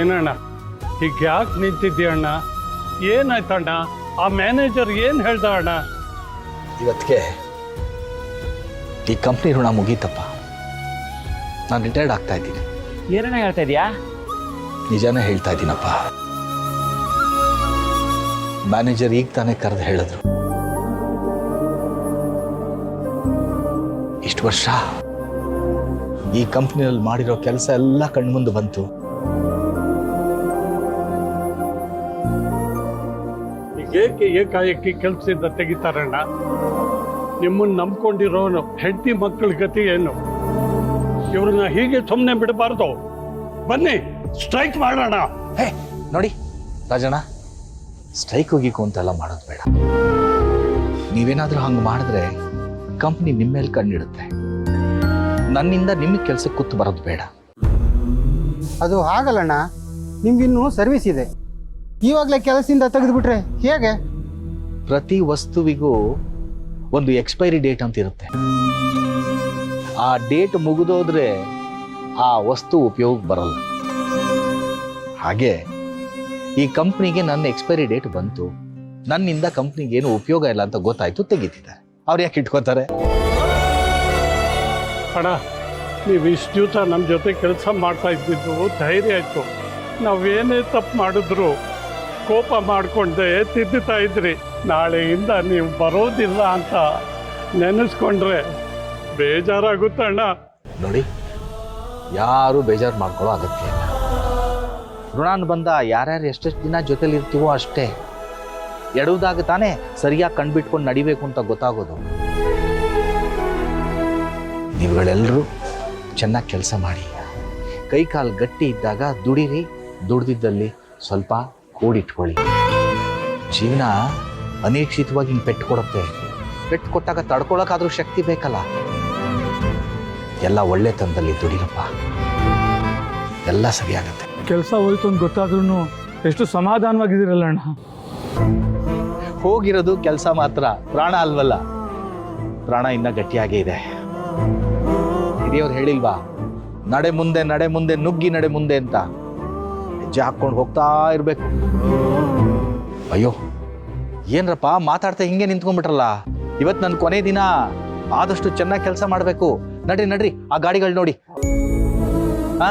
ಏನಣ್ಣ ಈಗ ಯಾಕೆ ನಿಂತಿದ್ದೀಯಣ್ಣ? ಏನಾಯ್ತಣ್ಣ? ಆ ಮ್ಯಾನೇಜರ್ ಏನು ಹೇಳ್ದ ಅಣ್ಣ? ಇವತ್ತಿಗೆ ಈ ಕಂಪ್ನಿ ಋಣ ಮುಗೀತಪ್ಪ. ನಾನು ರಿಟೈರ್ಡ್ ಆಗ್ತಾ ಇದ್ದೀನಿ. ಏನಣ್ಣ ಹೇಳ್ತಾ ಇದೀಯಾ? ನಿಜಾನೇ ಹೇಳ್ತಾ ಇದ್ದೀನಪ್ಪ. ಮ್ಯಾನೇಜರ್ ಈಗ ತಾನೇ ಕರೆದು ಹೇಳಿದ್ರು, ಇಷ್ಟು ವರ್ಷ ಈ ಕಂಪ್ನಿಯಲ್ಲಿ ಮಾಡಿರೋ ಕೆಲಸ ಎಲ್ಲ ಕಣ್ಮುಂದೆ ಬಂತು. ಏಕೆ ಏಕಾಏಕಿ ಕೆಲಸದಿಂದ ತೆಗಿತಾರಣ್ಣ? ನಿಮ್ಮನ್ನು ನಂಬ್ಕೊಂಡಿರೋನು ಹೆಂಡತಿ ಮಕ್ಕಳ ಗತಿ ಏನು? ಇವ್ರನ್ನ ಹೀಗೆ ಸುಮ್ಮನೆ ಬಿಡಬಾರ್ದು. ಬನ್ನಿ ಸ್ಟ್ರೈಕ್ ಮಾಡೋಣ. ಹೇ ನೋಡಿ ರಾಜಣ್ಣ, ಸ್ಟ್ರೈಕ್ ಹೋಗಿಕು ಅಂತೆಲ್ಲ ಮಾಡೋದು ಬೇಡ. ನೀವೇನಾದರೂ ಹಂಗೆ ಮಾಡಿದ್ರೆ ಕಂಪ್ನಿ ನಿಮ್ಮ ಮೇಲೆ ಕಣ್ಣಿಡುತ್ತೆ. ನನ್ನಿಂದ ನಿಮಗೆ ಕೆಲಸಕ್ಕೆ ಕೂತು ಬರೋದು ಬೇಡ. ಅದು ಆಗಲ್ಲಣ್ಣ, ನಿಮ್ಗಿನ್ನೂ ಸರ್ವಿಸ್ ಇದೆ. ಇವಾಗಲೇ ಕೆಲಸದಿಂದ ತೆಗೆದುಬಿಟ್ರೆ ಹೇಗೆ? ಪ್ರತಿ ವಸ್ತುವಿಗೂ ಒಂದು ಎಕ್ಸ್ಪೈರಿ ಡೇಟ್ ಅಂತ ಇರುತ್ತೆ. ಆ ಡೇಟ್ ಮುಗಿದೋದ್ರೆ ಆ ವಸ್ತು ಉಪಯೋಗಕ್ಕೆ ಬರಲ್ಲ. ಹಾಗೆ ಈ ಕಂಪ್ನಿಗೆ ನನ್ನ ಎಕ್ಸ್ಪೈರಿ ಡೇಟ್ ಬಂತು, ನನ್ನಿಂದ ಕಂಪ್ನಿಗೆ ಏನು ಉಪಯೋಗ ಇಲ್ಲ ಅಂತ ಗೊತ್ತಾಯ್ತು, ತೆಗಿತಿದ್ದಾರೆ. ಅವ್ರು ಯಾಕೆ ಇಟ್ಕೋತಾರೆ? ಅಣ್ಣ, ನೀವು ಇಷ್ಟು ದಿವಸ ನಮ್ಮ ಜೊತೆ ಕೆಲಸ ಮಾಡ್ತಾ ಇದ್ದಿದ್ದು ಧೈರ್ಯ ಆಯಿತು. ನಾವೇನೇ ತಪ್ಪು ಮಾಡಿದ್ರು ಕೋಪ ಮಾಡಿಕೊಂಡೆ ತಿದ್ದುತ್ತಾ ಇದ್ರಿ. ನಾಳೆಯಿಂದ ನೀವು ಬರೋದಿಲ್ಲ ಅಂತ ನೆನೆಸ್ಕೊಂಡ್ರೆ ಬೇಜಾರಾಗುತ್ತಣ್ಣ. ನೋಡಿ, ಯಾರು ಬೇಜಾರು ಮಾಡ್ಕೊಳ್ಳೋ ಅಗತ್ಯ ಇಲ್ಲ. ಋಣಾನ್ ಬಂದ ಯಾರ್ಯಾರು ಎಷ್ಟೆಷ್ಟು ದಿನ ಜೊತೆಲಿ ಇರ್ತೀವೋ ಅಷ್ಟೇ. ಎಡುವುದಾಗ ತಾನೇ ಸರಿಯಾಗಿ ಕಣ್ಬಿಟ್ಕೊಂಡು ನಡಿಬೇಕು ಅಂತ ಗೊತ್ತಾಗೋದು. ನೀವುಗಳೆಲ್ಲರೂ ಚೆನ್ನಾಗಿ ಕೆಲಸ ಮಾಡಿ, ಕೈ ಕಾಲು ಗಟ್ಟಿ ಇದ್ದಾಗ ದುಡಿರಿ, ದುಡ್ದಿದ್ದಲ್ಲಿ ಸ್ವಲ್ಪ ಕೂಡಿಟ್ಕೊಳ್ಳಿ. ಜೀವನ ಅನಿರೀಕ್ಷಿತವಾಗಿ ಹಿಂಗೆ ಪೆಟ್ಟು ಕೊಡುತ್ತೆ. ಪೆಟ್ಟು ಕೊಟ್ಟಾಗ ತಡ್ಕೊಳಕ್ಕಾದ್ರೂ ಶಕ್ತಿ ಬೇಕಲ್ಲ. ಎಲ್ಲ ಒಳ್ಳೆ ತಂದಲ್ಲಿ ದುಡಿರಪ್ಪ, ಎಲ್ಲ ಸರಿಯಾಗತ್ತೆ. ಕೆಲಸ ಹೋಯ್ತು ಅಂತ ಗೊತ್ತಾದ್ರೂ ಎಷ್ಟು ಸಮಾಧಾನವಾಗಿದ್ದೀರಲ್ಲ ಅಣ್ಣ. ಹೋಗಿರೋದು ಕೆಲಸ ಮಾತ್ರ, ಪ್ರಾಣ ಅಲ್ವಲ್ಲ. ಪ್ರಾಣ ಇನ್ನ ಗಟ್ಟಿಯಾಗೇ ಇದೆ. ಹಿರಿಯವ್ರು ಹೇಳಿಲ್ವಾ, ನಡೆ ಮುಂದೆ ನಡೆ ಮುಂದೆ ನುಗ್ಗಿ ನಡೆ ಮುಂದೆ ಅಂತ. ಹೆಜ್ಜೆ ಹಾಕ್ಕೊಂಡು ಹೋಗ್ತಾ ಇರ್ಬೇಕು. ಅಯ್ಯೋ ಏನ್ರಪ್ಪ ಮಾತಾಡ್ತಾ ಹಿಂಗೆ ನಿಂತ್ಕೊಂಡ್ಬಿಟ್ರಲ್ಲ. ಇವತ್ತು ನನ್ನ ಕೊನೆ ದಿನ, ಆದಷ್ಟು ಚೆನ್ನಾಗಿ ಕೆಲಸ ಮಾಡಬೇಕು. ನಡ್ರಿ ನಡ್ರಿ, ಆ ಗಾಡಿಗಳು ನೋಡಿ. ಹಾ,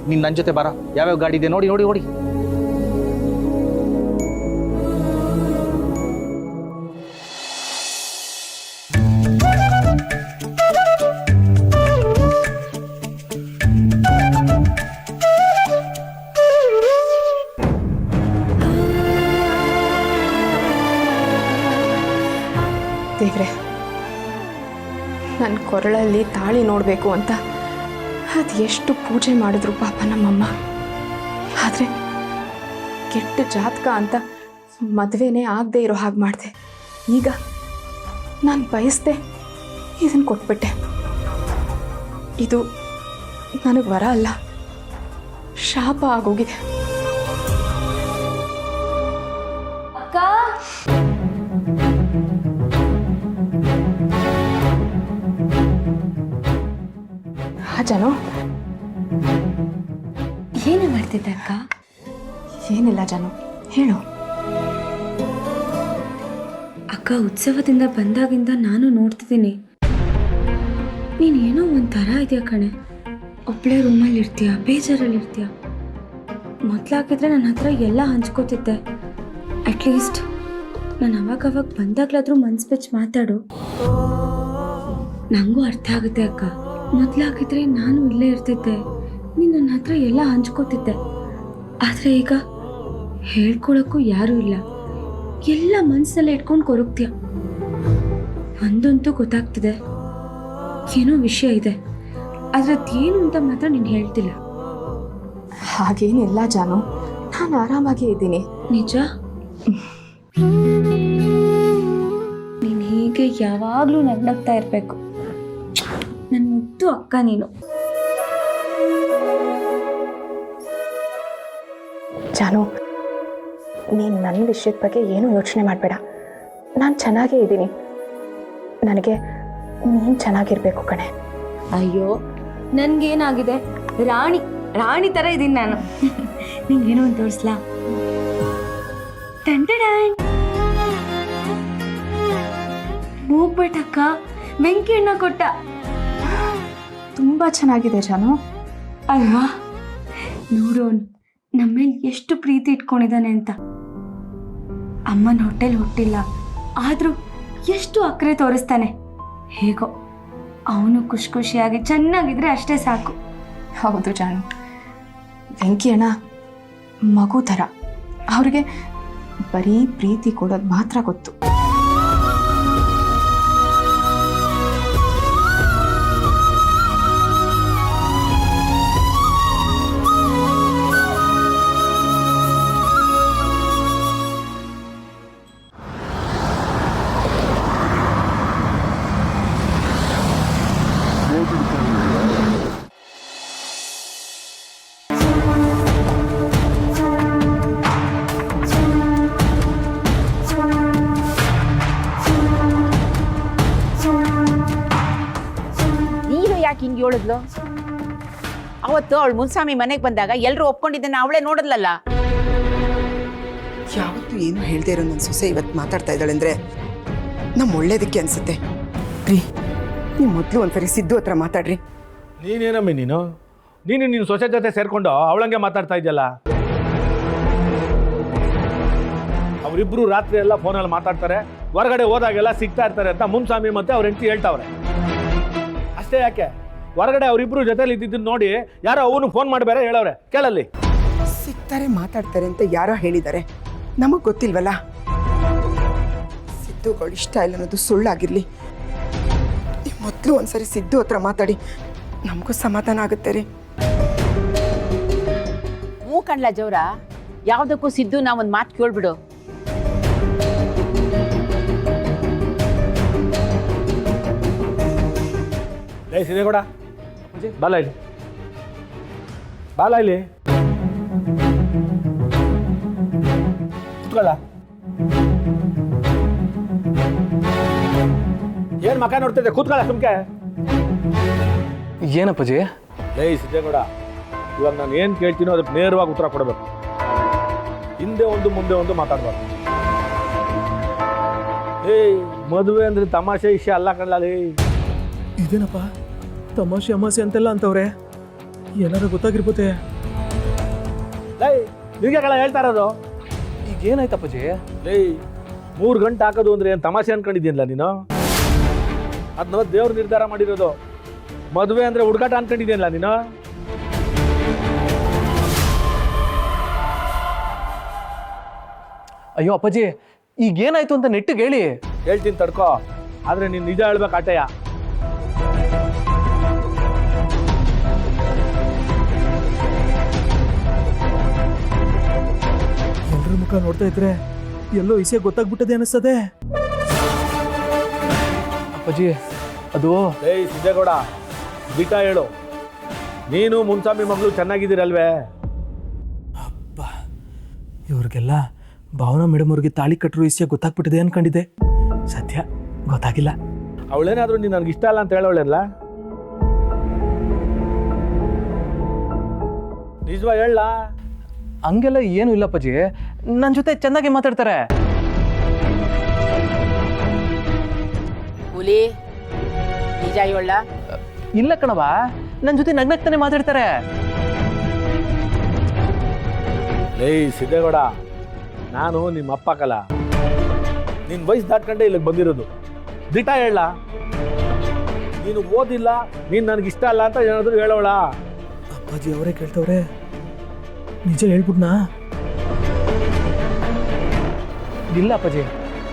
ನೀನ್ ನನ್ನ ಜೊತೆ ಬಾರ. ಯಾವ್ಯಾವ ಗಾಡಿ ಇದೆ ನೋಡಿ ನೋಡಿ ನೋಡಿ. ದೇವ್ರೆ, ನನ್ನ ಕೊರಳಲ್ಲಿ ತಾಳಿ ನೋಡಬೇಕು ಅಂತ ಅದು ಎಷ್ಟು ಪೂಜೆ ಮಾಡಿದ್ರು ಪಾಪ ನಮ್ಮಮ್ಮ. ಆದರೆ ಕೆಟ್ಟ ಜಾತಕ ಅಂತ ಮದುವೆನೇ ಆಗದೆ ಇರೋ ಹಾಗೆ ಮಾಡಿದೆ. ಈಗ ನಾನು ಬಯಸ್ದೆ ಇದನ್ನು ಕೊಟ್ಬಿಟ್ಟೆ. ಇದು ನನಗೆ ವರ ಅಲ್ಲ, ಶಾಪ ಆಗೋಗಿದೆ. ಅಕ್ಕ, ಜಾನು, ಏನು ಮಾಡ್ತಿದ್ದೆ ಅಕ್ಕ? ಏನಿಲ್ಲ ಜಾನು, ಹೇಳು. ಅಕ್ಕ, ಉತ್ಸವದಿಂದ ಬಂದಾಗಿಂದ ನಾನು ನೋಡ್ತಿದ್ದೀನಿ, ನೀನೇನೋ ಒಂಥರ ಇದೆಯಾ ಕಣೆ. ಒಬ್ಬಳೇ ರೂಮಲ್ಲಿ ಇರ್ತೀಯ, ಬೇಜಾರಲ್ಲಿ ಇರ್ತೀಯ. ಮೊದಲಾಗಿದ್ರೆ ನನ್ನ ಹತ್ರ ಎಲ್ಲ ಹಂಚ್ಕೋತಿದ್ದೆ. ಅಟ್ಲೀಸ್ಟ್ ನಾನು ಅವಾಗವಾಗ ಬಂದಾಗ್ಲಾದ್ರೂ ಮನ್ಸು ಬೆಚ್ಚಿ ಮಾತಾಡು. ನನಗೂ ಅರ್ಥ ಆಗುತ್ತೆ ಅಕ್ಕ. ಮೊದಲಾಗಿದ್ರೆ ನಾನು ಇಲ್ಲೇ ಇರ್ತಿದ್ದೆ, ನೀನು ನನ್ನ ಹತ್ರ ಎಲ್ಲ ಹಂಚ್ಕೋತಿದ್ದೆ. ಆದರೆ ಈಗ ಹೇಳ್ಕೊಳಕ್ಕೂ ಯಾರೂ ಇಲ್ಲ, ಎಲ್ಲ ಮನಸ್ಸಲ್ಲೇ ಇಟ್ಕೊಂಡು ಕೊರಗ್ತೀಯ. ಒಂದಂತೂ ಗೊತ್ತಾಗ್ತಿದೆ, ಏನೋ ವಿಷಯ ಇದೆ, ಆದರೆ ಅದೇನು ಅಂತ ಮಾತ್ರ ನೀನು ಹೇಳ್ತಿಲ್ಲ. ಹಾಗೇನಿಲ್ಲ ಜಾನು, ನಾನು ಆರಾಮಾಗೇ ಇದ್ದೀನಿ. ನಿಜ? ನೀನು ಹೀಗೆ ಯಾವಾಗಲೂ ನಗ್ನಗ್ತಾ ಇರಬೇಕು. ನನ್ನ ಮುದ್ದು ಅಕ್ಕ ನೀನು. ಜಾನು, ನೀನು ನನ್ನ ವಿಷಯದ ಬಗ್ಗೆ ಏನೂ ಯೋಚನೆ ಮಾಡಬೇಡ. ನಾನು ಚೆನ್ನಾಗೇ ಇದ್ದೀನಿ. ನನಗೆ ನೀನು ಚೆನ್ನಾಗಿರ್ಬೇಕು ಕಣೆ. ಅಯ್ಯೋ, ನನಗೇನಾಗಿದೆ? ರಾಣಿ ಥರ ಇದ್ದೀನಿ ನಾನು. ನಿಂಗೇನೋ ಒಂದು ತೋರಿಸ್ಲಾ? ಮೂಗ್ಬೇಟಕ್ಕ ಬೆಂಕಿ ಎಣ್ಣ ಕೊಟ್ಟ. ತುಂಬ ಚೆನ್ನಾಗಿದೆ ಜಾನು. ಅಲ್ವಾ? ನೋಡೋನ್ ನಮ್ಮೇಲೆ ಎಷ್ಟು ಪ್ರೀತಿ ಇಟ್ಕೊಂಡಿದ್ದಾನೆ ಅಂತ. ಅಮ್ಮನ ಹೊಟ್ಟೆಲ್ ಹುಟ್ಟಿಲ್ಲ, ಆದ್ರೂ ಎಷ್ಟು ಅಕ್ರೆ ತೋರಿಸ್ತಾನೆ. ಹೇಗೋ ಅವನು ಖುಷಿ ಖುಷಿಯಾಗಿ ಚೆನ್ನಾಗಿದ್ರೆ ಅಷ್ಟೇ ಸಾಕು. ಹೌದು ಜಾನು, ವೆಂಕಿ ಅಣ್ಣ ಮಗು ಥರ. ಅವ್ರಿಗೆ ಬರೀ ಪ್ರೀತಿ ಕೊಡೋದು ಮಾತ್ರ ಗೊತ್ತು. ಹಿಂಗೆ ಹೇಳಿದ್ಲು ಅವತ್ತು ಅವಳು ಮುನ್ಸ್ವಾಮಿ ಮನೆಗೆ ಬಂದಾಗ ಎಲ್ಲರೂ ಒಪ್ಕೊಂಡಿದ್ದನ್ನ ಅವಳೇ ನೋಡಿದ್ಲಲ್ಲ. ಯಾವತ್ತೂ ಏನು ಹೇಳ್ದೇ ಇರೋ ನನ್ನ ಸೊಸೆ ಇವತ್ತು ಮಾತಾಡ್ತಾ ಇದ್ದಾಳೆ ಅಂದ್ರೆ ನಮ್ಮ ಒಳ್ಳೇದಕ್ಕೆ ಅನ್ಸುತ್ತೆ. ರೀ ನೀವು ಮೊದಲು ಒಂದ್ಸರಿ ಸಿದ್ದು ಹತ್ರ ಮಾತಾಡ್ರಿ. ನೀನೇನಮ್ಮಿ ನೀನು ಸೊಸೆ ಜೊತೆ ಸೇರ್ಕೊಂಡು ಅವಳಂಗೆ ಮಾತಾಡ್ತಾ ಇದೆಯಲ್ಲ. ಅವರಿಬ್ರು ರಾತ್ರಿ ಎಲ್ಲ ಫೋನಲ್ಲಿ ಮಾತಾಡ್ತಾರೆ, ಹೊರಗಡೆ ಹೋದಾಗೆಲ್ಲ ಸಿಗ್ತಾ ಇರ್ತಾರೆ ಅಂತ ಮುನ್ಸ್ವಾಮಿ ಮತ್ತೆ ಅವ್ರ ಹೆಂಡತಿ ಹೇಳ್ತಾವ್ರೆ. ಅಷ್ಟೇ ಯಾಕೆ, ಹೊರಗಡೆ ಅವರಿಬ್ರು ಜೊತೆಲಿ ಇದ್ದಿದ್ದನ್ನು ನೋಡಿ ಯಾರೋ ಅವನು ಫೋನ್ ಮಾಡಿ ಬೇರೆ ಹೇಳವ್ರೆ, ಕೇಳಲ್ಲಿ. ಸಿಗ್ತಾರೆ ಮಾತಾಡ್ತಾರೆ ಅಂತ ಯಾರೋ ಹೇಳಿದ್ದಾರೆ, ನಮಗ್ ಗೊತ್ತಿಲ್ವಲ್ಲ. ಸಿದ್ದುಗಳು ಇಷ್ಟ ಇಲ್ಲ ಅನ್ನೋದು ಸುಳ್ಳಾಗಿರ್ಲಿ. ನೀವು ಮೊದಲು ಒಂದ್ಸರಿ ಸಿದ್ದು ಹತ್ರ ಮಾತಾಡಿ, ನಮಗೂ ಸಮಾಧಾನ ಆಗುತ್ತೆ ರೀ. ಹ್ಞೂ ಕಣ್ಲ ಜವರ, ಯಾವುದಕ್ಕೂ ಸಿದ್ದು ನಾವೊಂದು ಮಾತು ಕೇಳ್ಬಿಡು. ಸಿದ್ದೇಗೌಡ ಬಾಲ ಇಲ್ಲಿ, ಬಾಲ ಇಲ್ಲಿ ಕೂತ್ಕೊಳ್ಳ. ಏನ್ ಮಕ ನೋಡ್ತಿದ್ದೆ, ಕೂತ್ಕೊಳ್ಳ ಸುಮ್ಕೆ. ಏನಪ್ಪಾಜಿ? ಸಿದ್ದೇಗೌಡ, ಇವಾಗ ನಾನು ಏನ್ ಕೇಳ್ತೀನೋ ಅದಕ್ಕೆ ನೇರವಾಗಿ ಉತ್ತರ ಕೊಡಬೇಕು. ಹಿಂದೆ ಒಂದು ಮುಂದೆ ಒಂದು ಮಾತಾಡ್ಬಾರ್ದು. ಮದುವೆ ಅಂದ್ರೆ ತಮಾಷೆ ವಿಷಯ ಅಲ್ಲ ಕಣ್ಲಲ್ಲಿ. ಇದೇನಪ್ಪ ತಮಾಷೆ ಅಮಾಸೆ ಅಂತೆಲ್ಲ ಅಂತವ್ರೆ, ಏನಾರು ಗೊತ್ತಾಗಿರ್ಬೋತೆ. ನಿಮಗೆ ಕಳ ಹೇಳ್ತಾ ಇರೋದು. ಈಗ ಏನಾಯ್ತಪ್ಪಾಜಿ? 3 ಗಂಟೆ ಹಾಕೋದು ಅಂದ್ರೆ ಏನು ತಮಾಷೆ ಅನ್ಕೊಂಡಿದ್ದೀನಲ್ಲ ನೀನು? ಅದನ್ನ ದೇವ್ರು ನಿರ್ಧಾರ ಮಾಡಿರೋದು. ಮದುವೆ ಅಂದ್ರೆ ಹುಡುಗಾಟ ಅನ್ಕೊಂಡಿದ್ದೀನಲ್ಲ ನೀನು? ಅಯ್ಯೋ ಅಪ್ಪಾಜಿ, ಈಗ ಏನಾಯ್ತು ಅಂತ ನೆಟ್ಟಿಗೆ ಹೇಳಿ. ಹೇಳ್ತೀನಿ ತಡ್ಕೋ, ಆದ್ರೆ ನೀನು ನಿಜ ಹೇಳ್ಬೇಕು ಆಟಯ್ಯ. ಎಲ್ರ ಮುಖ ನೋಡ್ತಾ ಇದ್ರೆ ಎಲ್ಲೋ ವಿಷಯ ಗೊತ್ತಾಗ್ಬಿಟ್ಟದೆ ಅನಿಸ್ತದೆ. ಅಪ್ಪಾಜಿ ಅದು ಸಿದ್ದೇಗೌಡ, ದಿಟ ಹೇಳು, ನೀನು ಮುನ್ಸ್ವಾಮಿ ಮಗಳು ಚೆನ್ನಾಗಿದ್ದೀರಲ್ವೇ? ಅಪ್ಪ, ಇವ್ರಿಗೆಲ್ಲ ಭಾವನಾ ಮೇಡಮ್ ಅವ್ರಿಗೆ ತಾಳಿ ಕಟ್ಟರು ವಿಷಯ ಗೊತ್ತಾಗ್ಬಿಟ್ಟಿದೆ ಅನ್ಕೊಂಡಿದ್ದೆ. ಸದ್ಯ ಗೊತ್ತಾಗಿಲ್ಲ. ಅವಳೇನಾದ್ರೂ ನೀನು ನನಗೆ ಇಷ್ಟ ಅಲ್ಲ ಅಂತ ಹೇಳೋಳೆಲ್ಲ? ನಿಜವಾ ಹೇಳ? ಹಂಗೆಲ್ಲ ಏನು ಇಲ್ಲಪ್ಪಾಜಿ, ನನ್ನ ಜೊತೆ ಚೆನ್ನಾಗಿ ಮಾತಾಡ್ತಾರೆ. ಹುಲಿ ನಿಜ ಹೇಳ? ಇಲ್ಲ ಕಣವ, ನನ್ನ ಜೊತೆ ನಗ್ನಗ್ತಾನೆ ಮಾತಾಡ್ತಾರೆ. ಸಿದ್ದೇಗೌಡ, ನಾನು ನಿಮ್ಮ ಅಪ್ಪ ಕಲ, ನಿನ್ನ ವಯಸ್ಸು ದಾಟ್ಕೊಂಡೆ ಇಲ್ಲಿಗೆ ಬಂದಿರೋದು. ದಿಟ ಹೇಳ? ನೀನು ಓದಿಲ್ಲ, ನೀನು ನನಗಿಷ್ಟ ಅಲ್ಲ ಅಂತ ಏನಾದರೂ ಹೇಳೋಳ? ಅಪ್ಪಾಜಿ ಅವರೇ ಕೇಳ್ತವ್ರೆ, ನಿಜ ಹೇಳ್ಬಿಡ್ನಾ? ಇಲ್ಲ ಅಪ್ಪಾಜಿ,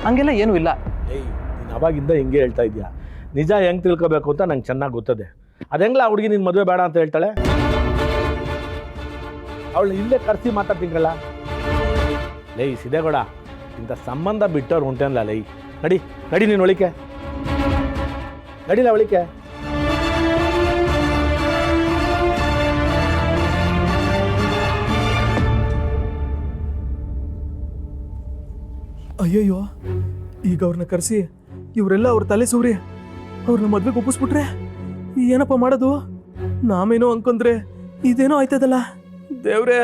ಹಂಗೆಲ್ಲ ಏನೂ ಇಲ್ಲ. ನೀನು ಅವಾಗಿಂದ ಹಿಂಗೆ ಹೇಳ್ತಾ ಇದೀಯಾ. ನಿಜ ಹೆಂಗೆ ತಿಳ್ಕೊಬೇಕು ಅಂತ ನಂಗೆ ಚೆನ್ನಾಗಿ ಗೊತ್ತದೆ. ಅದೆಂಗ್ಲ ಹುಡುಗಿ ನಿನ್ನ ಮದುವೆ ಬೇಡ ಅಂತ ಹೇಳ್ತಾಳೆ? ಅವಳು ಇಲ್ಲೇ ಕರೆಸಿ ಮಾತಾಡ್ತೀನಲ್ಲ. ಸಿದ್ದೇಗೌಡ, ಇಂಥ ಸಂಬಂಧ ಬಿಟ್ಟವ್ರು ಉಂಟೇನಲ್ಲ. ನಡಿ ನಡಿ, ನೀನು ಒಳಿಕೆ ನಡಿಲ್ಲ, ಒಳಿಕೆ. ಅಯ್ಯಯ್ಯೋ, ಈಗ ಅವ್ರನ್ನ ಕರೆಸಿ ಇವರೆಲ್ಲ ಅವ್ರ ತಲೆ ಸೂರಿ ಅವ್ರನ್ನ ಮದ್ವೆಗೆ ಒಪ್ಪಿಸ್ಬಿಟ್ರೆ ಏನಪ್ಪ ಮಾಡೋದು? ನಾವೇನೋ ಅನ್ಕೊಂಡ್ರೆ ಇದೇನೋ ಆಯ್ತದಲ್ಲ. ದೇವ್ರೇ.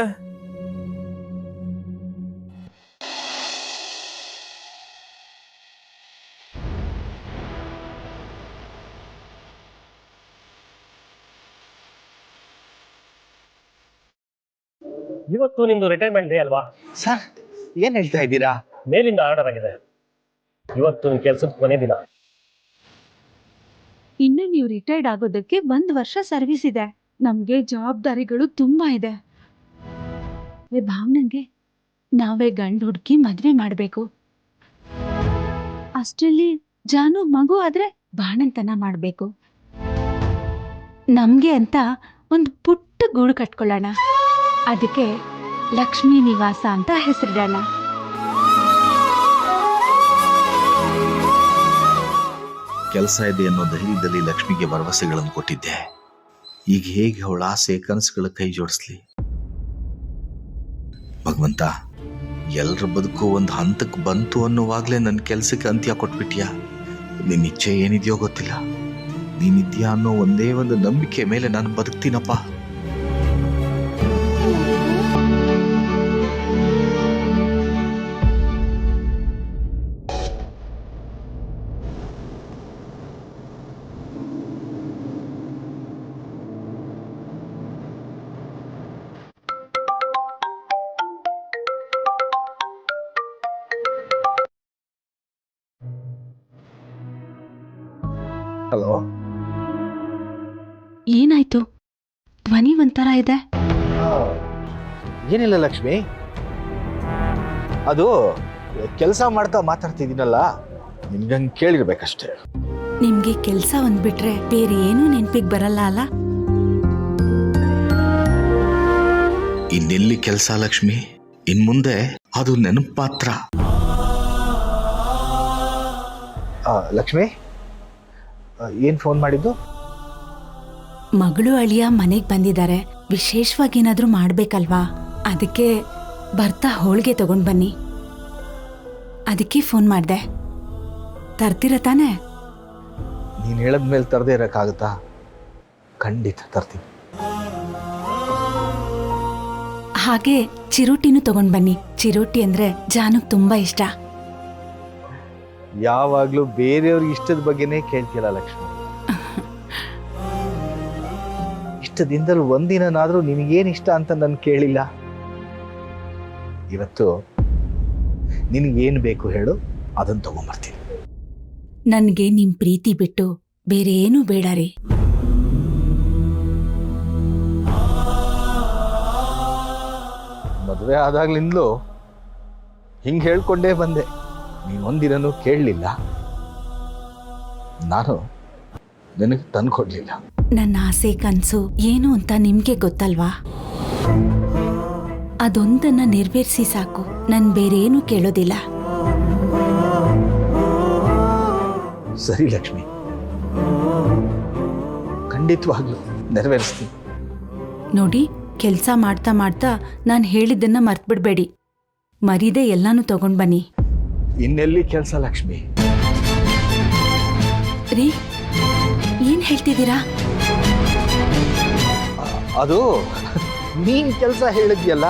ಇವತ್ತು ನಿಮ್ದು ರಿಟೈರ್ಮೆಂಟ್ ಡೇ ಅಲ್ವಾ? ಸರ್ ಏನ್ ಹೇಳ್ತಾ ಇದ್ದೀರಾ? ಮೇಲಿಂದ ಆರ್ಡರ್ ಆಗಿದೆ, ಇವತ್ತು ಕೆಲಸದ ಕೊನೆ ದಿನ. ಇನ್ನು ನೀವು ರಿಟೈರ್ಡ್ ಆಗೋದಕ್ಕೆ 1 ವರ್ಷ ಸರ್ವಿಸ್ ಇದೆ. ನಮ್ಗೆ ಜವಾಬ್ದಾರಿಗಳು ತುಂಬಾ ಇದೆ. ಭಾವನಂಗೆ ನಾವೇ ಗಂಡು ಹುಡುಕಿ ಮದ್ವೆ ಮಾಡ್ಬೇಕು. ಅಷ್ಟರಲ್ಲಿ ಜಾನು ಮಗು ಆದ್ರೆ ಬಾಣಂತನ ಮಾಡ್ಬೇಕು. ನಮ್ಗೆ ಅಂತ ಒಂದು ಪುಟ್ಟ ಗೂಡು ಕಟ್ಕೊಳ್ಳೋಣ. ಅದಕ್ಕೆ ಲಕ್ಷ್ಮೀ ನಿವಾಸ ಅಂತ ಹೆಸರಿಡೋಣ. ಕೆಲಸ ಇದೆ ಅನ್ನೋ ಧೈರ್ಯದಲ್ಲಿ ಲಕ್ಷ್ಮಿಗೆ ಭರವಸೆಗಳನ್ನು ಕೊಟ್ಟಿದ್ದೆ. ಈಗ ಹೇಗೆ ಅವಳ ಆಸೆ ಕನಸುಗಳ ಕೈ ಜೋಡಿಸ್ಲಿ? ಭಗವಂತ, ಎಲ್ಲರ ಬದುಕು ಒಂದು ಹಂತಕ್ಕೆ ಬಂತು ಅನ್ನುವಾಗ್ಲೇ ನನ್ನ ಕೆಲಸಕ್ಕೆ ಅಂತ್ಯ ಕೊಟ್ಬಿಟ್ಯಾ. ನಿನ್ನ ಇಚ್ಛೆ ಏನಿದೆಯೋ ಗೊತ್ತಿಲ್ಲ. ನೀನಿದ್ಯಾ ಅನ್ನೋ ಒಂದೇ ಒಂದು ನಂಬಿಕೆ ಮೇಲೆ ನಾನು ಬದುಕ್ತೀನಪ್ಪ. ಹಲೋ, ಏನಾಯ್ತು? ಧ್ವನಿ ಒಂಥರ ಇದೆ. ಏನಿಲ್ಲ ಲಕ್ಷ್ಮಿ, ಅದು ಕೆಲಸ ಮಾಡ್ತಾ ಮಾತಾಡ್ತಿದ್ದೀನಲ್ಲ, ನಿನ್ಗಂಗೆ ಕೇಳಿರ್ಬೇಕಷ್ಟೇ. ನಿಮ್ಗೆ ಕೆಲ್ಸ ಒಂದ್ ಬಿಟ್ರೆ ಬೇರೆ ಏನೂ ನೆನ್ಪಿಗೆ ಬರಲ್ಲ ಅಲ್ಲ? ಇನ್ನೆಲ್ಲಿ ಕೆಲಸ ಲಕ್ಷ್ಮಿ, ಇನ್ ಮುಂದೆ ಅದು ನೆನಪು ಮಾತ್ರ. ಲಕ್ಷ್ಮಿ, ಏನ್ ಫೋನ್ ಮಾಡಿದ್ದು? ಮಗಳು ಅಳಿಯ ಮನೆಗ್ ಬಂದಿದ್ದಾರೆ. ವಿಶೇಷವಾಗಿ ಏನಾದ್ರೂ ಮಾಡ್ಬೇಕಲ್ವಾ? ಅದಕ್ಕೆ ಬರ್ತಾ ಹೋಳಿಗೆ ತಗೊಂಡ್ ಬನ್ನಿ. ಅದಕ್ಕೆ ಫೋನ್ ಮಾಡ್ದೆ. ತರ್ತೀರ ತಾನೆ? ನೀನ್ ಹೇಳದ್ಮೇಲೆ ತರದೇ ಇರಕ್ಕಾಗತ್ತಾ? ಖಂಡಿತ ತರ್ತೀನಿ. ಹಾಗೆ ಚಿರೋಟಿನೂ ತಗೊಂಡ್ ಬನ್ನಿ. ಚಿರೋಟಿ ಅಂದ್ರೆ ಜಾನುಗ್ ತುಂಬಾ ಇಷ್ಟ. ಯಾವಾಗ್ಲೂ ಬೇರೆಯವ್ರಿಗೆ ಇಷ್ಟದ ಬಗ್ಗೆನೇ ಕೇಳ್ತಿಲ್ಲ ಲಕ್ಷ್ಮಿ. ಇಷ್ಟದಿಂದಲೂ ಒಂದಿನಾದ್ರೂ ನಿನಗೇನ್ ಇಷ್ಟ ಅಂತ ನಾನು ಕೇಳಿಲ್ಲ. ಇವತ್ತು ನಿನಗೇನು ಬೇಕು ಹೇಳು, ಅದನ್ನ ತಗೊಂಡ್ಬರ್ತೀನಿ. ನನ್ಗೆ ನಿಮ್ ಪ್ರೀತಿ ಬಿಟ್ಟು ಬೇರೆ ಏನೂ ಬೇಡ ರೀ. ಮದುವೆ ಆದಾಗ್ಲಿಂದಲೂ ಹಿಂಗೆ ಹೇಳ್ಕೊಂಡೇ ಬಂದೆ. ನೀನೊಂದಿನೂ ಕೇಳಲಿಲ್ಲ, ನಾನು ನಿನಗೆ ತಂದ್ಕೊಡ್ಲಿಲ್ಲ. ನನ್ನ ಆಸೆ ಕನ್ಸು ಏನು ಅಂತ ನಿಮ್ಗೆ ಗೊತ್ತಲ್ವಾ? ಅದೊಂದನ್ನ ನೆರವೇರಿಸಿ ಸಾಕು. ನನ್ ಬೇರೆ ಏನೂ ಕೇಳೋದಿಲ್ಲ. ಸರಿ ಲಕ್ಷ್ಮಿ, ಖಂಡಿತವಾಗ್ಲೂ ನೆರವೇರಿಸ್ತೀನಿ. ನೋಡಿ, ಕೆಲ್ಸ ಮಾಡ್ತಾ ಮಾಡ್ತಾ ನಾನ್ ಹೇಳಿದ್ದನ್ನ ಮರ್ತ್ಬಿಡ್ಬೇಡಿ. ಮರೀದೆ ಎಲ್ಲಾನು ತಗೊಂಡ್ ಬನ್ನಿ. ಇನ್ನೆಲ್ಲಿ ಕೆಲಸ ಲಕ್ಷ್ಮಿ? ರೀ, ಏನ್ ಹೇಳ್ತಿದ್ದೀರಾ? ಅದು ನೀನ್ ಕೆಲಸ ಹೇಳಿದ್ಯಲ್ಲ,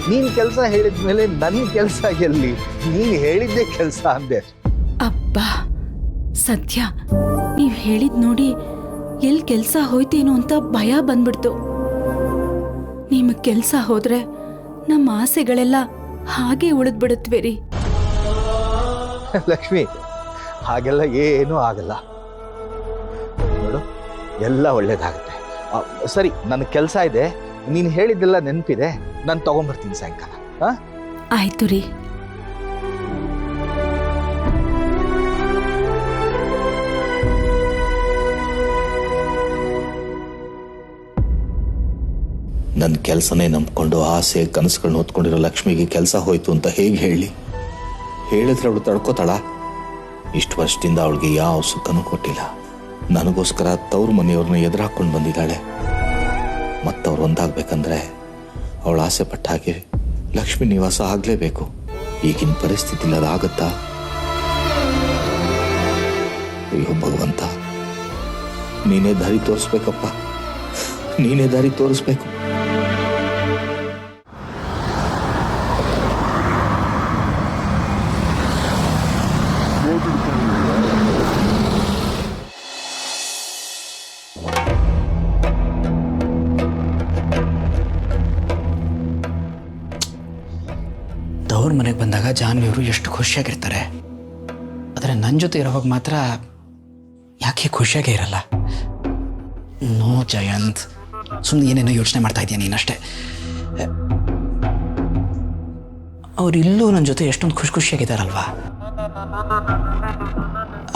ನೀನ್ ಕೆಲಸ ಹೇಳಿದ್ಮೇಲೆ ನನ್ನ ಕೆಲಸ ಎಲ್ಲಿ? ನೀನ್ ಹೇಳಿದ್ದೆ ಕೆಲಸ ಅಂದೆ. ಅಬ್ಬಾ, ಸದ್ಯ ನೀವ್ ಹೇಳಿದ್ ನೋಡಿ ಎಲ್ ಕೆಲ್ಸ ಹೋಯ್ತೇನೋ ಅಂತ ಭಯ ಬಂದ್ಬಿಡ್ತು. ನಿಮಗ್ ಕೆಲ್ಸ ಹೋದ್ರೆ ನಮ್ಮ ಆಸೆಗಳೆಲ್ಲ ಹಾಗೆ ಉಳಿದ್ಬಿಡುತ್ತವೆ ರೀ. ಲಕ್ಷ್ಮಿ, ಹಾಗೆಲ್ಲ ಏನೂ ಆಗಲ್ಲ ನೋಡು, ಎಲ್ಲ ಒಳ್ಳೇದಾಗುತ್ತೆ. ಸರಿ, ನನ್ನ ಕೆಲಸ ಇದೆ, ನೀನು ಹೇಳಿದ್ದೆಲ್ಲ ನೆನಪಿದೆ, ನಾನು ತಗೊಂಡ್ಬರ್ತೀನಿ ಸಾಯಂಕಾಲ. ಆಯ್ತು ರೀ. ನನ್ನ ಕೆಲಸನೇ ನಂಬ್ಕೊಂಡು ಆಸೆ ಕನಸುಗಳನ್ನ ಹೊತ್ಕೊಂಡಿರೋ ಲಕ್ಷ್ಮಿಗೆ ಕೆಲಸ ಹೋಯ್ತು ಅಂತ ಹೇಗೆ ಹೇಳಿ? ಹೇಳಿದ್ರೆ ಅವಳು ತಡ್ಕೋತಾಳ? ಇಷ್ಟು ವರ್ಷದಿಂದ ಅವಳಿಗೆ ಯಾವ ಸುಖನೂ ಕೊಟ್ಟಿಲ್ಲ. ನನಗೋಸ್ಕರ ತವ್ರ ಮನೆಯವ್ರನ್ನ ಎದುರು ಹಾಕೊಂಡು ಬಂದಿದ್ದಾಳೆ. ಮತ್ತವ್ರು ಒಂದಾಗಬೇಕಂದ್ರೆ ಅವಳ ಆಸೆ ಪಟ್ಟ ಹಾಗೆ ಲಕ್ಷ್ಮಿ ನಿವಾಸ ಆಗಲೇಬೇಕು. ಈಗಿನ ಪರಿಸ್ಥಿತಿಲಿ ಅದಾಗತ್ತಾ? ಅಯ್ಯೋ ಭಗವಂತ, ನೀನೇ ದಾರಿ ತೋರಿಸ್ಬೇಕಪ್ಪ, ನೀನೇ ದಾರಿ ತೋರಿಸ್ಬೇಕು. ತವ್ರ ಮನೆಗೆ ಬಂದಾಗ ಜಾನ್ವಿಯವರು ಎಷ್ಟು ಖುಷಿಯಾಗಿರ್ತಾರೆ, ಆದರೆ ನನ್ನ ಜೊತೆ ಇರೋವಾಗ ಮಾತ್ರ ಯಾಕೆ ಖುಷಿಯಾಗೇ ಇರಲ್ಲ. ನೋ ಜಯಂತ್, ಸುಮ್ಮನೆ ಏನೇನೋ ಯೋಚನೆ ಮಾಡ್ತಾ ಇದೀಯ ನೀನಷ್ಟೇ. ಅವರಿಲ್ಲೂ ನನ್ನ ಜೊತೆ ಎಷ್ಟೊಂದು ಖುಷಿಯಾಗಿದ್ದಾರಲ್ವಾ.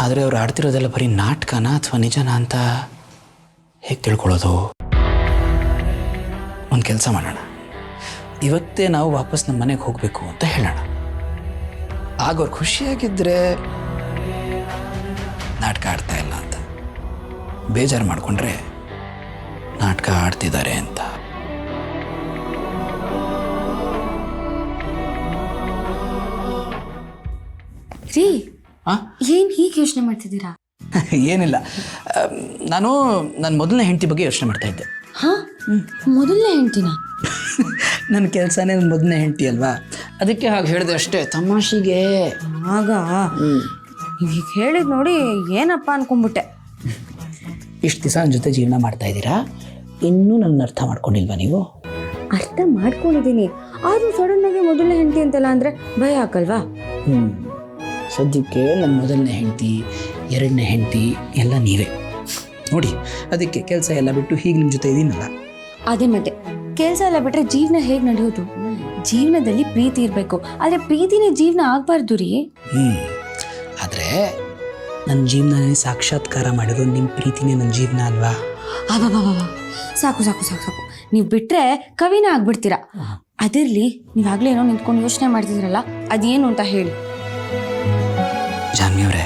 ಆದರೆ ಅವ್ರು ಆಡ್ತಿರೋದೆಲ್ಲ ಬರೀ ನಾಟಕನ ಅಥವಾ ನಿಜನ ಅಂತ ಹೇಗೆ ತಿಳ್ಕೊಳ್ಳೋದು? ಒಂದು ಕೆಲಸ ಮಾಡೋಣ, ಇವತ್ತೇ ನಾವು ವಾಪಸ್ ನಮ್ಮ ಮನೆಗೆ ಹೋಗಬೇಕು ಅಂತ ಹೇಳೋಣ. ಆಗ ಅವ್ರು ಖುಷಿಯಾಗಿದ್ದರೆ ನಾಟಕ ಆಡ್ತಾ ಇಲ್ಲ ಅಂತ, ಬೇಜಾರು ಮಾಡಿಕೊಂಡ್ರೆ ನಾಟಕ ಆಡ್ತಿದ್ದಾರೆ ಅಂತ. ರೀ, ಏನ್ ಹೀಗೆ ಯೋಚನೆ ಮಾಡ್ತಿದ್ದೀರಾ? ಏನಿಲ್ಲ, ನಾನು ನನ್ನ ಮೊದಲನೇ ಹೆಂಡತಿ ಬಗ್ಗೆ ಯೋಚನೆ ಮಾಡ್ತಾ ಇದ್ದೆ. ಹಾ, ಮೊದಲನೇ ಹೆಂಡ್ತಿನ? ನನ್ನ ಕೆಲಸನೇ ನನ್ನ ಮೊದಲನೇ ಹೆಂಡತಿ ಅಲ್ವಾ, ಅದಕ್ಕೆ ಹಾಗೆ ಹೇಳಿದೆ ಅಷ್ಟೇ, ತಮಾಷೆಗೆ. ಆಗ ನೀವು ಹೀಗೆ ಹೇಳಿದ್ ನೋಡಿ ಏನಪ್ಪ ಅನ್ಕೊಂಡ್ಬಿಟ್ಟೆ. ಇಷ್ಟು ದಿವಸ ನನ್ನ ಜೊತೆ ಜೀವನ ಮಾಡ್ತಾ ಇದ್ದೀರಾ, ಇನ್ನೂ ನನ್ನ ಅರ್ಥ ಮಾಡ್ಕೊಂಡಿಲ್ವಾ ನೀವು? ಅರ್ಥ ಮಾಡ್ಕೊಂಡಿದ್ದೀನಿ, ಆದ್ರೂ ಸಡನ್ ಆಗಿ ಮೊದಲನೇ ಹೆಂಡತಿ ಅಂತೆಲ್ಲ ಅಂದ್ರೆ ಭಯ ಹಾಕಲ್ವಾ? ಸದ್ಯಕ್ಕೆ ನನ್ನ ಮೊದಲನೇ ಹೆಂಡತಿ, ಎರಡನೇ ಹೆಂಡತಿ ಎಲ್ಲ ನೀವೇ ನೋಡಿ. ಅದಕ್ಕೆ ಕೆಲಸ ಎಲ್ಲ ಬಿಟ್ಟು ಹೀಗೆ ನಿಮ್ಮ ಜೊತೆ ಇದೀನಲ್ಲ. ಅದೇ ಮತ್ತೆ, ಕೆಲಸ ಎಲ್ಲ ಬಿಟ್ರೆ ಜೀವನ ಹೇಗೆ ನಡೆಯೋದು? ಜೀವನದಲ್ಲಿ ಪ್ರೀತಿ ಇರಬೇಕು, ಆದರೆ ಪ್ರೀತಿನೇ ಜೀವನ ಆಗಬಾರ್ದು ರೀ. ಆದರೆ ನನ್ನ ಜೀವನನೇ ಸಾಕ್ಷಾತ್ಕಾರ ಮಾಡಿರೋ ನಿಮ್ಮ ಪ್ರೀತಿನೇ ನನ್ನ ಜೀವನ ಅಲ್ವಾ? ಸಾಕು ಸಾಕು ಸಾಕು ಸಾಕು, ನೀವು ಬಿಟ್ರೆ ಕವಿನ ಆಗ್ಬಿಡ್ತೀರಾ. ಅದಿರ್ಲಿ, ನೀವಾಗಲೇ ಏನೋ ನಿಂತ್ಕೊಂಡು ಯೋಚನೆ ಮಾಡ್ತಿದ್ದೀರಲ್ಲ, ಅದೇನು ಅಂತ ಹೇಳಿ. ಜಾನ್ವಿ ಅವರೇ,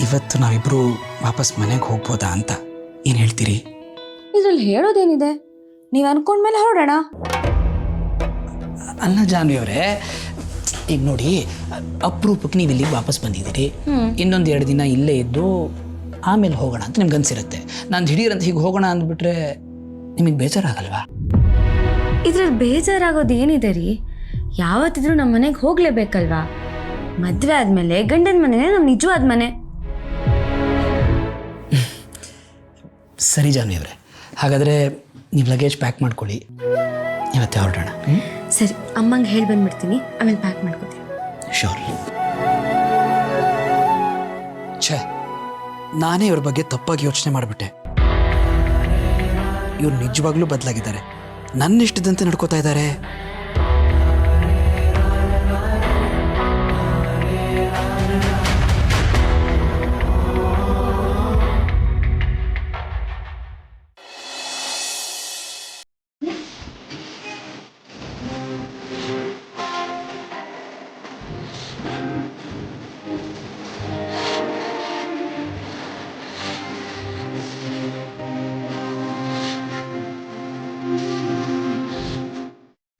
ಇವತ್ತು ನಾವಿಬ್ರು ವಾಪಸ್ ಮನೆಗೆ ಹೋಗ್ಬೋದಾ ಅಂತ ಏನು ಹೇಳ್ತೀರಿ? ಇದ್ರಲ್ಲಿ ಹೇಳೋದೇನಿದೆ, ನೀವು ಅನ್ಕೊಂಡ್ಮೇಲೆ ಹೊರಡೋಣ. ಅಲ್ಲ ಜಾನ್ವಿ ಅವರೇ, ಈಗ ನೋಡಿ, ಅಪರೂಪಕ್ಕೆ ನೀವು ಇಲ್ಲಿಗೆ ವಾಪಸ್ ಬಂದಿದ್ದೀರಿ, ಇನ್ನೊಂದು 2 ದಿನ ಇಲ್ಲೇ ಇದ್ದು ಆಮೇಲೆ ಹೋಗೋಣ ಅಂತ ನಿಮ್ಗೆ ಅನ್ಸಿರುತ್ತೆ. ನಾನು ದಿಢೀರಂತ ಹೀಗೆ ಹೋಗೋಣ ಅಂದ್ಬಿಟ್ರೆ ನಿಮಗೆ ಬೇಜಾರಾಗಲ್ವಾ? ಇದ್ರಲ್ಲಿ ಬೇಜಾರಾಗೋದು ಏನಿದೆ ರೀ? ಯಾವತ್ತಿದ್ರೂ ನಮ್ಮ ಮನೆಗೆ ಹೋಗ್ಲೇಬೇಕಲ್ವಾ? ಮದುವೆ ಆದ್ಮೇಲೆ ಗಂಡನ ಮನೆನೇ ನಮ್ಮ ನಿಜವಾದ ಮನೆ. ಸರಿ ಜಾನ್ವಿ ಅವರೇ, ಹಾಗಾದರೆ ನೀವು ಲಗೇಜ್ ಪ್ಯಾಕ್ ಮಾಡ್ಕೊಳ್ಳಿ, ಇವತ್ತೇ ಹೊರಡೋಣ. ಸರಿ, ಅಮ್ಮಂಗೆ ಹೇಳಿ ಬಂದ್ಬಿಡ್ತೀನಿ, ಆಮೇಲೆ ಪ್ಯಾಕ್ ಮಾಡ್ಕೊತೀನಿ. ಶೋರ್. ಛೇ, ನಾನೇ ಇವ್ರ ಬಗ್ಗೆ ತಪ್ಪಾಗಿ ಯೋಚನೆ ಮಾಡಿಬಿಟ್ಟೆ. ಇವ್ರು ನಿಜವಾಗ್ಲೂ ಬದಲಾಗಿದ್ದಾರೆ, ನನ್ನ ಇಷ್ಟದಂತೆ ನಡ್ಕೋತಾ ಇದ್ದಾರೆ.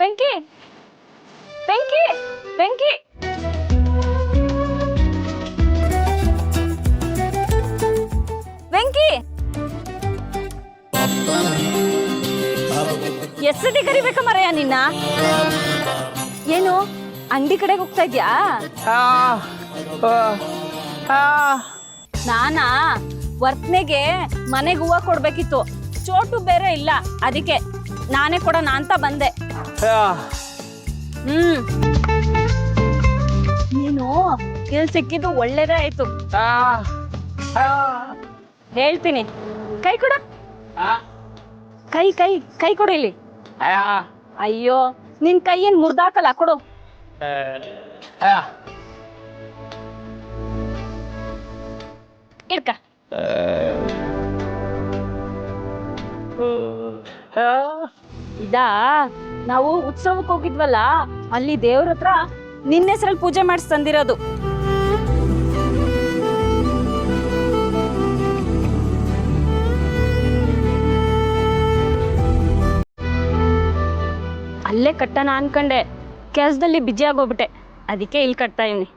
ವೆಂಕಿ, ವೆಂಕಿ, ವೆಂಕಿ, ವೆಂಕಿ, ಎಷ್ಟೊತ್ತಿ ಕರಿಬೇಕ ಮರೆಯ ನಿನ್ನ? ಏನು ಅಂಗಡಿ ಕಡೆಗೆ ಹೋಗ್ತಾ ಇದ್ಯಾ? ನಾನಾ ವರ್ತನೆಗೆ ಮನೆಗೆ ಹೂವ ಕೊಡ್ಬೇಕಿತ್ತು, ಚೋಟು ಬೇರೆ ಇಲ್ಲ, ಅದಕ್ಕೆ ನಾನೇ ಕೊಡೋಣ ಅಂತ ಬಂದೆ. ನೀನು ಕೆಲ್ ಸಿಕ್ಕಿದ್ದು ಒಳ್ಳೇದೇ ಆಯ್ತು. ಹೇಳ್ತೀನಿ, ಕೈ ಕೊಡ, ಕೈ ಕೈ ಕೈ ಕೊಡು ಇಲ್ಲಿ. ಅಯ್ಯೋ, ನಿನ್ ಕೈ ಏನ್ ಮುರ್ದಾಕಲ್ಲ, ಕೊಡು. ಇಡ್ಕ. ಇದಾ ನಾವು ಉತ್ಸವಕ್ಕೆ ಹೋಗಿದ್ವಲ್ಲ, ಅಲ್ಲಿ ದೇವ್ರ ಹತ್ರ ನಿನ್ನ ಹೆಸರಲ್ಲಿ ಪೂಜೆ ಮಾಡಿಸಿ ತಂದಿರೋದು. ಅಲ್ಲೇ ಕಟ್ಟಣ ಅನ್ಕಂಡೆ, ಕೆಲಸದಲ್ಲಿ ಬಿಜಿ ಆಗೋಗ್ಬಿಟ್ಟೆ, ಅದಕ್ಕೆ ಇಲ್ಲಿ ಕಟ್ತಾ ಇವ್ನಿ.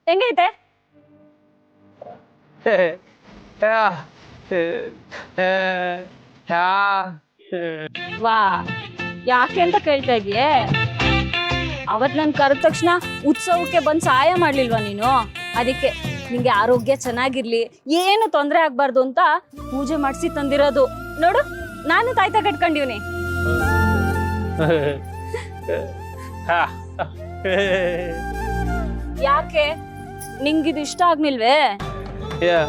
ಹೆಂಗೈತೆ? ವಾ ಯಾಕೆ ಅಂತ ಕೇಳ್ತಾ ಇದೀಯೇ? ಅವತ್ ನನ್ ಕರೆದ ತಕ್ಷಣ ಉತ್ಸವಕ್ಕೆ ಬಂದು ಸಹಾಯ ಮಾಡ್ಲಿಲ್ವಾ ನೀನು? ಅದಕ್ಕೆ ನಿಂಗೆ ಆರೋಗ್ಯ ಚೆನ್ನಾಗಿರ್ಲಿ, ಏನು ತೊಂದರೆ ಆಗ್ಬಾರ್ದು ಅಂತ ಪೂಜೆ ಮಾಡಿಸಿ ತಂದಿರೋದು. ನೋಡು, ನಾನು ತಾಯ್ತ ಕಟ್ಕೊಂಡಿವ್ನಿ. ಯಾಕೆ ನಿಂಗಿದು ಇಷ್ಟ ಆಗ್ನಿಲ್ವೇ? Yeah.